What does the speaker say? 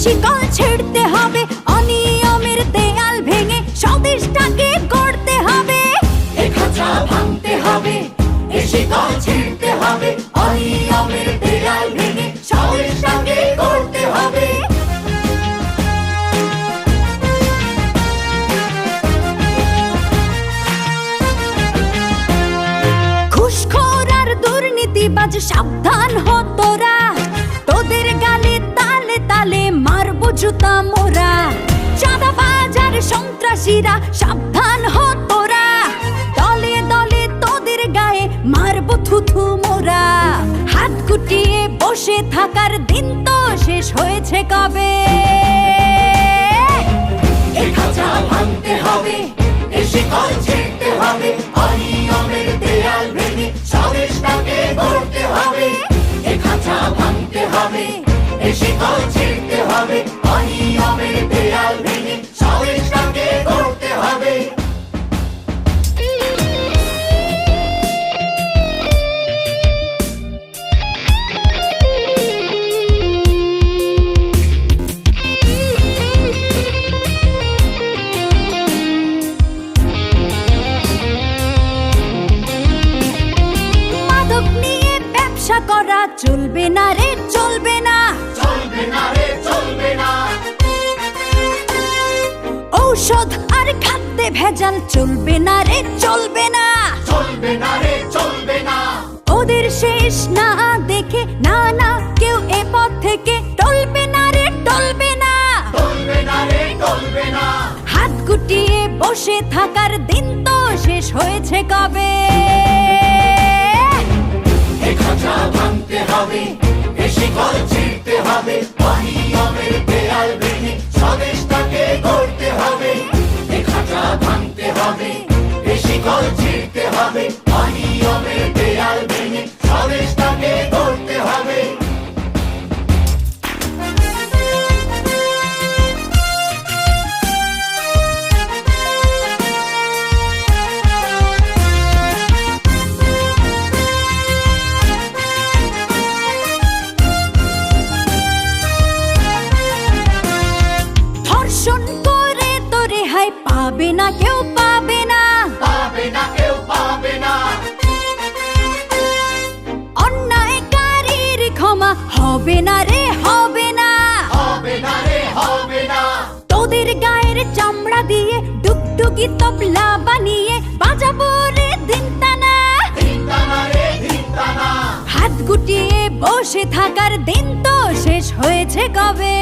শিকল ছিঁড়তে হবে, অনিয়মের দেয়াল ভেঙে স্বদেশটাকে গড়তে হবে। এ খাঁচা ভাঙতে হবে, এ শিকল ছিঁড়তে হবে, অনিয়মের দেয়াল ভেঙে স্বদেশটাকে গড়তে হবে। ঘুষখোর আর দুর্নীতিবাজ সাবধান হ তোরা, তোদের গালে তালে তালে মারবো জুতা মোরা। চাঁদাবাজ আর সন্ত্রাসীরা সাবধান হ তোরা, দলে দলে তোদের গায়ে মারবো থুথু মোরা। হাত গুটিয়ে বসে থাকার দিন তো শেষ হয়েছে কবে। এ খাঁচা ভাঙতে হবে, এ শিকল ছিঁড়তে হবে, অনিয়মের দেয়াল ভেঙে স্বদেশটাকে গড়তে হবে। এ খাঁচা ভাঙতে হবে, এ শিকল ছিঁড়তে হবে, অনিয়মের দেয়াল ভেঙে স্বদেশটাকে গড়তে হবে। মাদক নিয়ে ব্যবসা করা চলবে না রে, চলবে না, চলবে না রে, চলবে না। ঔষধ আর খাদ্যে ভেজাল চলবে না রে, চলবে না, চলবে না রে, চলবে না। ওদের শেষ না দেখে না না কেউ এ পথ থেকে টলবে না রে, টলবে না। চলবে না রে, চলবে না। হাত গুটিয়ে বসে থাকার দিন তো শেষ হয়েছে কবে। এ খাঁচা ভাঙতে হবে, এ শিকল ছিঁড়তে হবে, অনিয়মের দেয়াল ভেঙে স্বদেশটাকে গড়তে হবে। এ খাঁচা ভাঙতে হবে, এ শিকল ছিঁড়তে হবে, অনিয়মের দেয়াল ভেঙে স্বদেশটাকে গড়তে হবে। ধর্ষণ করে তো রেহাই পাবে না কেউ, পাবে না, পাবে না কেউ, পাবে না। অন্যায়কারীর ক্ষমা হবে না রে, হবে না। হবে না রে, হবে না। তোদের গায়ের চামড়া দিয়ে ডুগডুগি তবলা বানিয়ে বাজাবো রে দিনটানা। ধিনতানা রে, ধিনতানা। হাত গুটিয়ে বসে থাকার দিন তো শেষ হয়েছে কবে।